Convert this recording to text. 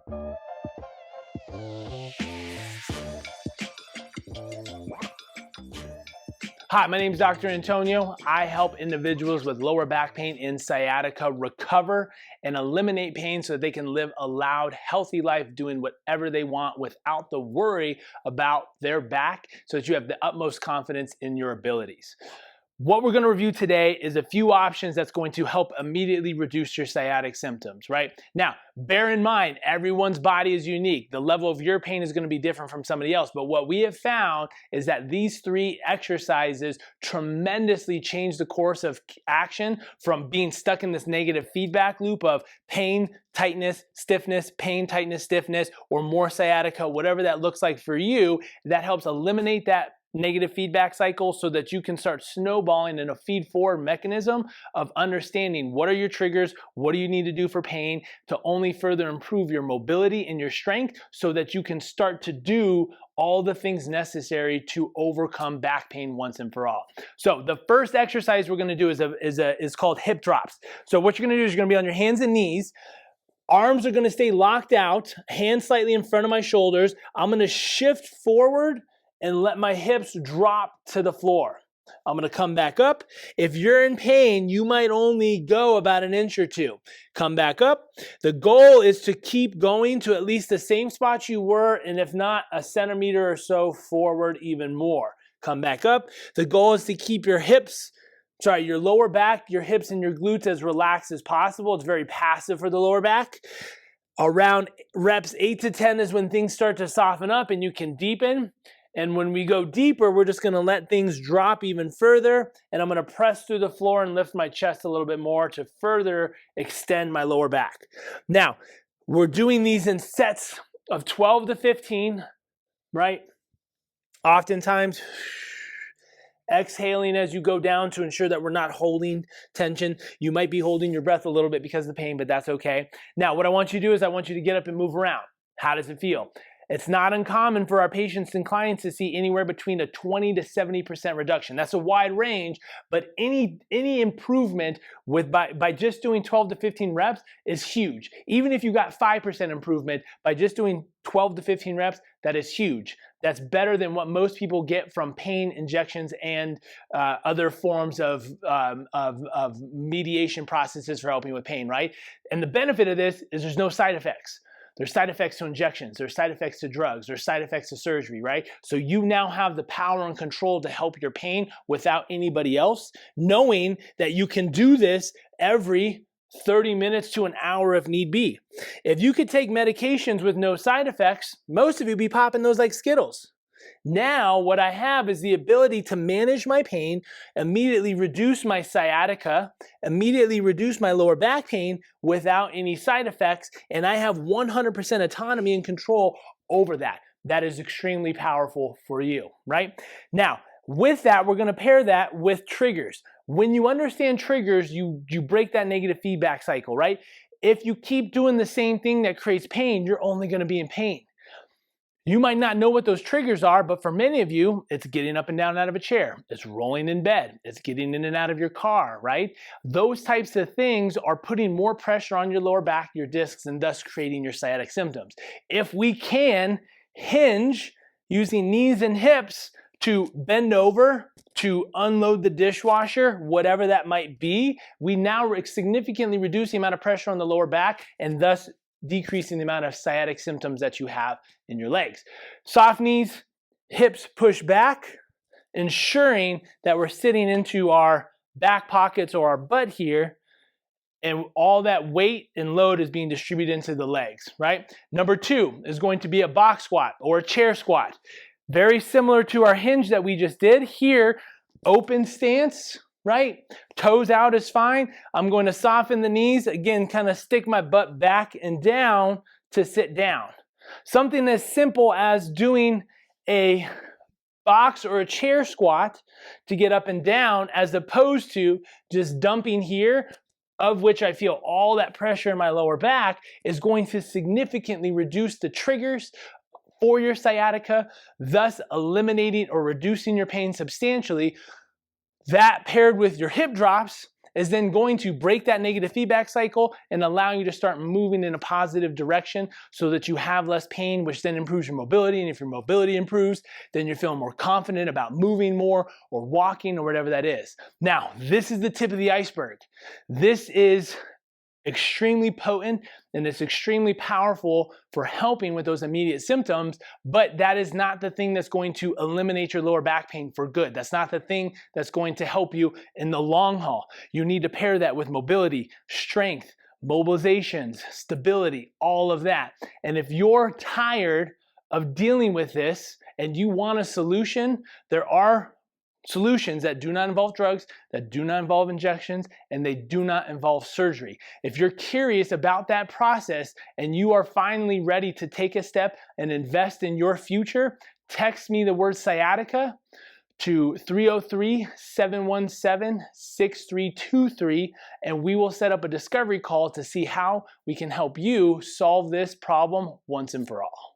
Hi, my name is Dr. Antonio. I help individuals with lower back pain and sciatica recover and eliminate pain so that they can live a loud, healthy life doing whatever they want without the worry about their back, so that you have the utmost confidence in your abilities. What we're going to review today is a few options that's going to help immediately reduce your sciatic symptoms, right? Now, bear in mind, everyone's body is unique. The level of your pain is going to be different from somebody else. But what we have found is that these 3 exercises tremendously change the course of action from being stuck in this negative feedback loop of pain, tightness, stiffness, pain, tightness, stiffness, or more sciatica, whatever that looks like for you. That helps eliminate that negative feedback cycle so that you can start snowballing in a feed-forward mechanism of understanding what are your triggers, what do you need to do for pain to only further improve your mobility and your strength so that you can start to do all the things necessary to overcome back pain once and for all. So the first exercise we're going to do is called hip drops. So what you're going to do is you're going to be on your hands and knees. Arms are going to stay locked out, hands slightly in front of my shoulders. I'm going to shift forward and let my hips drop to the floor. I'm going to come back up. If you're in pain, you might only go about an inch or 2. Come back up. The goal is to keep going to at least the same spot you were, and if not, a centimeter or so forward even more. Come back up. The goal is to keep your your lower back, your hips, and your glutes as relaxed as possible. It's very passive for the lower back. Around reps 8 to 10 is when things start to soften up and you can deepen. And when we go deeper, we're just going to let things drop even further. And I'm going to press through the floor and lift my chest a little bit more to further extend my lower back. Now, we're doing these in sets of 12 to 15, right? Oftentimes, exhaling as you go down to ensure that we're not holding tension. You might be holding your breath a little bit because of the pain, but that's okay. Now, what I want you to do is I want you to get up and move around. How does it feel? It's not uncommon for our patients and clients to see anywhere between a 20 to 70% reduction. That's a wide range, but any improvement by just doing 12 to 15 reps is huge. Even if you got 5% improvement by just doing 12 to 15 reps, that is huge. That's better than what most people get from pain injections and other forms of mediation processes for helping with pain, right? And the benefit of this is there's no side effects. There's side effects to injections, there's side effects to drugs, there's side effects to surgery, right? So you now have the power and control to help your pain without anybody else, knowing that you can do this every 30 minutes to an hour if need be. If you could take medications with no side effects, most of you would be popping those like Skittles. Now, what I have is the ability to manage my pain, immediately reduce my sciatica, immediately reduce my lower back pain without any side effects, and I have 100% autonomy and control over that. That is extremely powerful for you, right? Now, with that, we're going to pair that with triggers. When you understand triggers, you break that negative feedback cycle, right? If you keep doing the same thing that creates pain, you're only going to be in pain. You might not know what those triggers are, but for many of you, it's getting up and down out of a chair. It's rolling in bed. It's getting in and out of your car, right? Those types of things are putting more pressure on your lower back, your discs, and thus creating your sciatic symptoms. If we can hinge using knees and hips to bend over, to unload the dishwasher, whatever that might be, we now significantly reduce the amount of pressure on the lower back and thus decreasing the amount of sciatic symptoms that you have in your legs. Soft knees, hips push back, ensuring that we're sitting into our back pockets or our butt here, and all that weight and load is being distributed into the legs, right? Number 2 is going to be a box squat or a chair squat. Very similar to our hinge that we just did. Here, open stance, right? Toes out is fine. I'm going to soften the knees. Again, kind of stick my butt back and down to sit down. Something as simple as doing a box or a chair squat to get up and down, as opposed to just dumping here, of which I feel all that pressure in my lower back, is going to significantly reduce the triggers for your sciatica, thus eliminating or reducing your pain substantially. That paired with your hip drops is then going to break that negative feedback cycle and allow you to start moving in a positive direction so that you have less pain, which then improves your mobility. And if your mobility improves, then you're feeling more confident about moving more or walking or whatever that is. Now, this is the tip of the iceberg. This is extremely potent and it's extremely powerful for helping with those immediate symptoms, but that is not the thing that's going to eliminate your lower back pain for good. That's not the thing that's going to help you in the long haul. You need to pair that with mobility, strength, mobilizations, stability, all of that. And if you're tired of dealing with this and you want a solution, there are solutions that do not involve drugs, that do not involve injections, and they do not involve surgery. If you're curious about that process and you are finally ready to take a step and invest in your future, text me the word sciatica to 303-717-6323, and we will set up a discovery call to see how we can help you solve this problem once and for all.